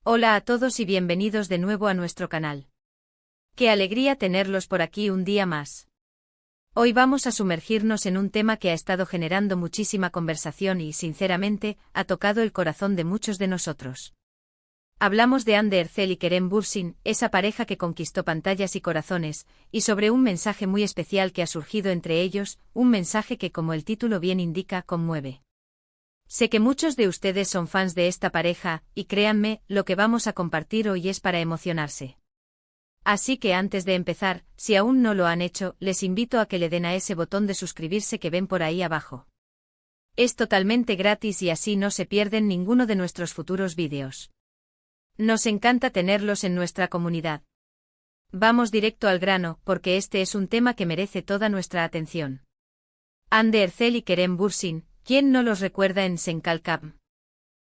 Hola a todos y bienvenidos de nuevo a nuestro canal. Qué alegría tenerlos por aquí un día más. Hoy vamos a sumergirnos en un tema que ha estado generando muchísima conversación y, sinceramente, ha tocado el corazón de muchos de nosotros. Hablamos de Hande Erçel y Kerem Bürsin, esa pareja que conquistó pantallas y corazones, y sobre un mensaje muy especial que ha surgido entre ellos, un mensaje que, como el título bien indica, conmueve. Sé que muchos de ustedes son fans de esta pareja, y créanme, lo que vamos a compartir hoy es para emocionarse. Así que antes de empezar, si aún no lo han hecho, les invito a que le den a ese botón de suscribirse que ven por ahí abajo. Es totalmente gratis y así no se pierden ninguno de nuestros futuros vídeos. Nos encanta tenerlos en nuestra comunidad. Vamos directo al grano, porque este es un tema que merece toda nuestra atención. Hande Erçel y Kerem Bürsin, ¿quién no los recuerda en Sen Kalkam?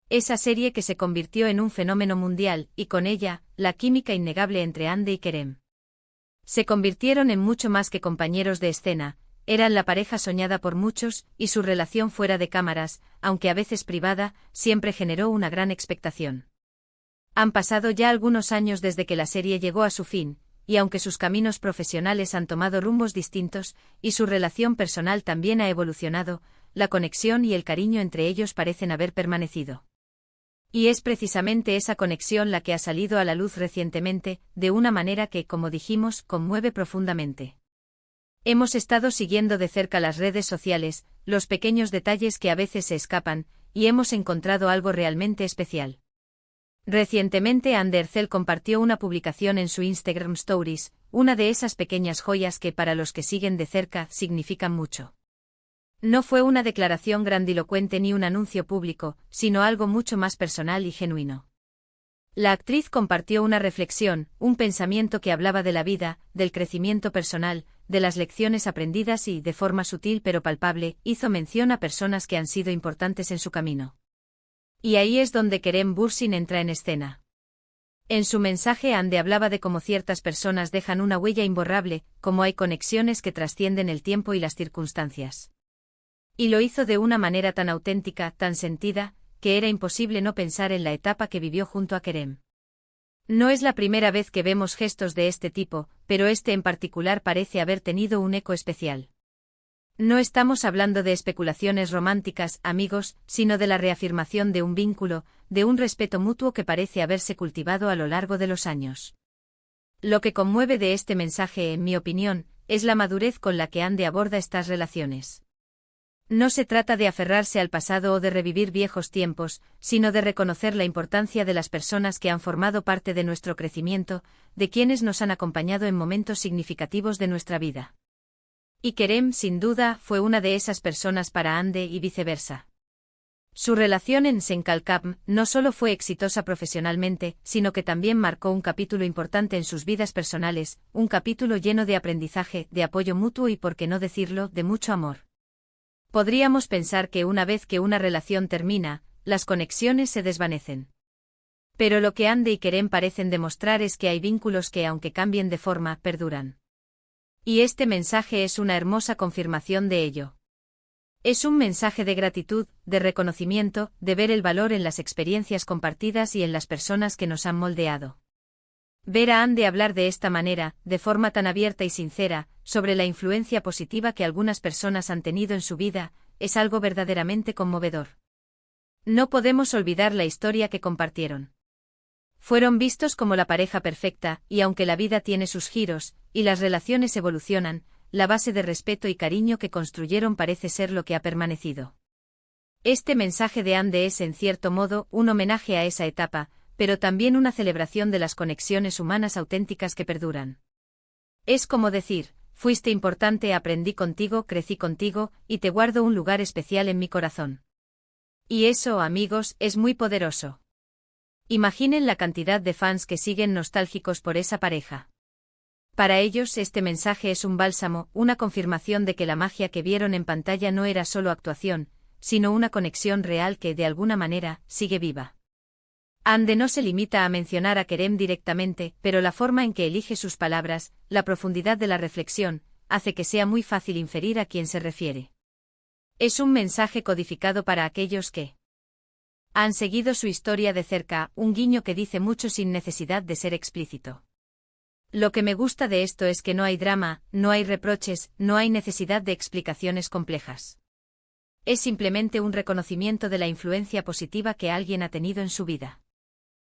Esa serie que se convirtió en un fenómeno mundial, y con ella, la química innegable entre Hande y Kerem. Se convirtieron en mucho más que compañeros de escena, eran la pareja soñada por muchos, y su relación fuera de cámaras, aunque a veces privada, siempre generó una gran expectación. Han pasado ya algunos años desde que la serie llegó a su fin, y aunque sus caminos profesionales han tomado rumbos distintos, y su relación personal también ha evolucionado, la conexión y el cariño entre ellos parecen haber permanecido. Y es precisamente esa conexión la que ha salido a la luz recientemente, de una manera que, como dijimos, conmueve profundamente. Hemos estado siguiendo de cerca las redes sociales, los pequeños detalles que a veces se escapan, y hemos encontrado algo realmente especial. Recientemente Hande Erçel compartió una publicación en su Instagram Stories, una de esas pequeñas joyas que para los que siguen de cerca significan mucho. No fue una declaración grandilocuente ni un anuncio público, sino algo mucho más personal y genuino. La actriz compartió una reflexión, un pensamiento que hablaba de la vida, del crecimiento personal, de las lecciones aprendidas y, de forma sutil pero palpable, hizo mención a personas que han sido importantes en su camino. Y ahí es donde Kerem Bürsin entra en escena. En su mensaje Hande hablaba de cómo ciertas personas dejan una huella imborrable, cómo hay conexiones que trascienden el tiempo y las circunstancias. Y lo hizo de una manera tan auténtica, tan sentida, que era imposible no pensar en la etapa que vivió junto a Kerem. No es la primera vez que vemos gestos de este tipo, pero este en particular parece haber tenido un eco especial. No estamos hablando de especulaciones románticas, amigos, sino de la reafirmación de un vínculo, de un respeto mutuo que parece haberse cultivado a lo largo de los años. Lo que conmueve de este mensaje, en mi opinión, es la madurez con la que Hande aborda estas relaciones. No se trata de aferrarse al pasado o de revivir viejos tiempos, sino de reconocer la importancia de las personas que han formado parte de nuestro crecimiento, de quienes nos han acompañado en momentos significativos de nuestra vida. Y Kerem, sin duda, fue una de esas personas para Hande y viceversa. Su relación en Sen Kalkam no solo fue exitosa profesionalmente, sino que también marcó un capítulo importante en sus vidas personales, un capítulo lleno de aprendizaje, de apoyo mutuo y, por qué no decirlo, de mucho amor. Podríamos pensar que una vez que una relación termina, las conexiones se desvanecen. Pero lo que Hande y Kerem parecen demostrar es que hay vínculos que, aunque cambien de forma, perduran. Y este mensaje es una hermosa confirmación de ello. Es un mensaje de gratitud, de reconocimiento, de ver el valor en las experiencias compartidas y en las personas que nos han moldeado. Ver a Hande hablar de esta manera, de forma tan abierta y sincera, sobre la influencia positiva que algunas personas han tenido en su vida, es algo verdaderamente conmovedor. No podemos olvidar la historia que compartieron. Fueron vistos como la pareja perfecta, y aunque la vida tiene sus giros, y las relaciones evolucionan, la base de respeto y cariño que construyeron parece ser lo que ha permanecido. Este mensaje de Hande es en cierto modo un homenaje a esa etapa, pero también una celebración de las conexiones humanas auténticas que perduran. Es como decir, fuiste importante, aprendí contigo, crecí contigo, y te guardo un lugar especial en mi corazón. Y eso, amigos, es muy poderoso. Imaginen la cantidad de fans que siguen nostálgicos por esa pareja. Para ellos este mensaje es un bálsamo, una confirmación de que la magia que vieron en pantalla no era solo actuación, sino una conexión real que, de alguna manera, sigue viva. Hande no se limita a mencionar a Kerem directamente, pero la forma en que elige sus palabras, la profundidad de la reflexión, hace que sea muy fácil inferir a quién se refiere. Es un mensaje codificado para aquellos que Han seguido su historia de cerca, un guiño que dice mucho sin necesidad de ser explícito. Lo que me gusta de esto es que no hay drama, no hay reproches, no hay necesidad de explicaciones complejas. Es simplemente un reconocimiento de la influencia positiva que alguien ha tenido en su vida.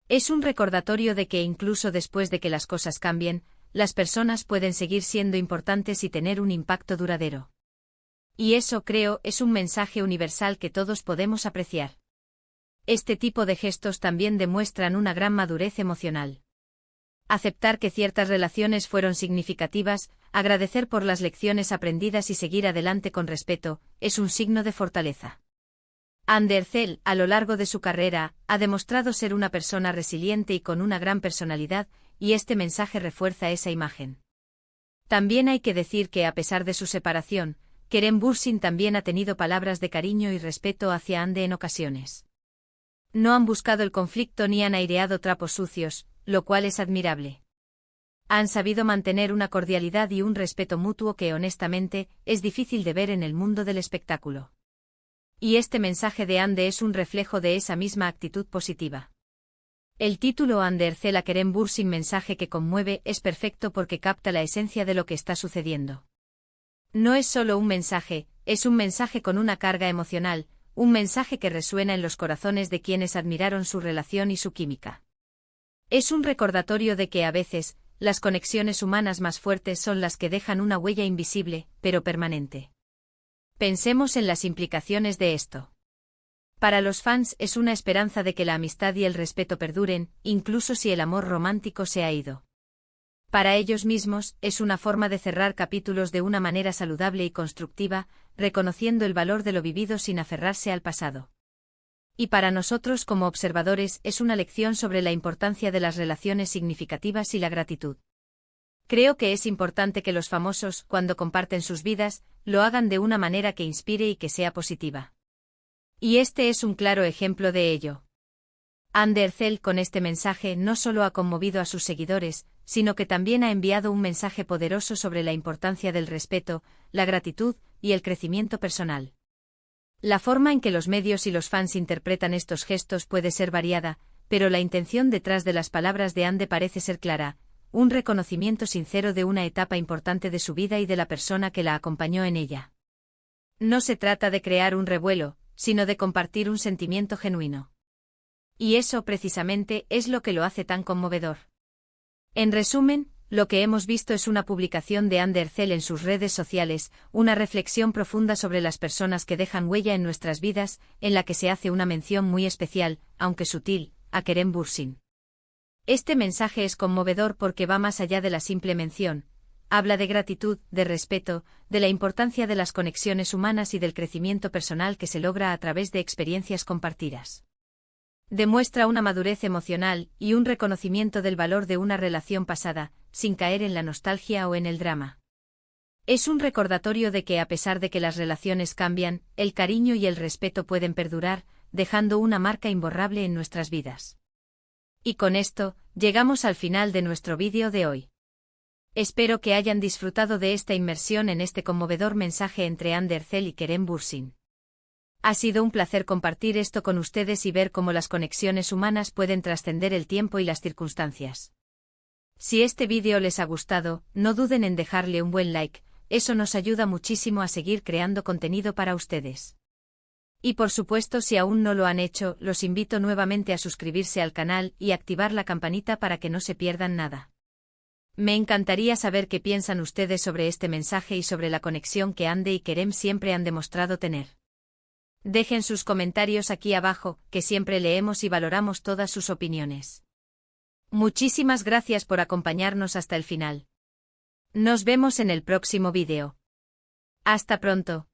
Es un recordatorio de que incluso después de que las cosas cambien, las personas pueden seguir siendo importantes y tener un impacto duradero. Y eso, creo, es un mensaje universal que todos podemos apreciar. Este tipo de gestos también demuestran una gran madurez emocional. Aceptar que ciertas relaciones fueron significativas, agradecer por las lecciones aprendidas y seguir adelante con respeto, es un signo de fortaleza. Andercel, a lo largo de su carrera, ha demostrado ser una persona resiliente y con una gran personalidad, y este mensaje refuerza esa imagen. También hay que decir que a pesar de su separación, Kerem Bürsin también ha tenido palabras de cariño y respeto hacia Hande en ocasiones. No han buscado el conflicto ni han aireado trapos sucios, lo cual es admirable. Han sabido mantener una cordialidad y un respeto mutuo que honestamente es difícil de ver en el mundo del espectáculo. Y este mensaje de Hande es un reflejo de esa misma actitud positiva. El título Andercel a Kerem Bürsin, mensaje que conmueve, es perfecto porque capta la esencia de lo que está sucediendo. No es solo un mensaje, es un mensaje con una carga emocional, un mensaje que resuena en los corazones de quienes admiraron su relación y su química. Es un recordatorio de que a veces, las conexiones humanas más fuertes son las que dejan una huella invisible, pero permanente. Pensemos en las implicaciones de esto. Para los fans es una esperanza de que la amistad y el respeto perduren, incluso si el amor romántico se ha ido. Para ellos mismos, es una forma de cerrar capítulos de una manera saludable y constructiva, reconociendo el valor de lo vivido sin aferrarse al pasado. Y para nosotros como observadores es una lección sobre la importancia de las relaciones significativas y la gratitud. Creo que es importante que los famosos, cuando comparten sus vidas, lo hagan de una manera que inspire y que sea positiva. Y este es un claro ejemplo de ello. Andercel con este mensaje no solo ha conmovido a sus seguidores, sino que también ha enviado un mensaje poderoso sobre la importancia del respeto, la gratitud y el crecimiento personal. La forma en que los medios y los fans interpretan estos gestos puede ser variada, pero la intención detrás de las palabras de Hande parece ser clara, un reconocimiento sincero de una etapa importante de su vida y de la persona que la acompañó en ella. No se trata de crear un revuelo, sino de compartir un sentimiento genuino. Y eso precisamente es lo que lo hace tan conmovedor. En resumen, lo que hemos visto es una publicación de Andercel en sus redes sociales, una reflexión profunda sobre las personas que dejan huella en nuestras vidas, en la que se hace una mención muy especial, aunque sutil, a Kerem Bürsin. Este mensaje es conmovedor porque va más allá de la simple mención, habla de gratitud, de respeto, de la importancia de las conexiones humanas y del crecimiento personal que se logra a través de experiencias compartidas. Demuestra una madurez emocional y un reconocimiento del valor de una relación pasada, sin caer en la nostalgia o en el drama. Es un recordatorio de que a pesar de que las relaciones cambian, el cariño y el respeto pueden perdurar, dejando una marca imborrable en nuestras vidas. Y con esto, llegamos al final de nuestro vídeo de hoy. Espero que hayan disfrutado de esta inmersión en este conmovedor mensaje entre Andercel y Kerem Bürsin. Ha sido un placer compartir esto con ustedes y ver cómo las conexiones humanas pueden trascender el tiempo y las circunstancias. Si este vídeo les ha gustado, no duden en dejarle un buen like, eso nos ayuda muchísimo a seguir creando contenido para ustedes. Y por supuesto, si aún no lo han hecho, los invito nuevamente a suscribirse al canal y activar la campanita para que no se pierdan nada. Me encantaría saber qué piensan ustedes sobre este mensaje y sobre la conexión que Hande y Kerem siempre han demostrado tener. Dejen sus comentarios aquí abajo, que siempre leemos y valoramos todas sus opiniones. Muchísimas gracias por acompañarnos hasta el final. Nos vemos en el próximo vídeo. Hasta pronto.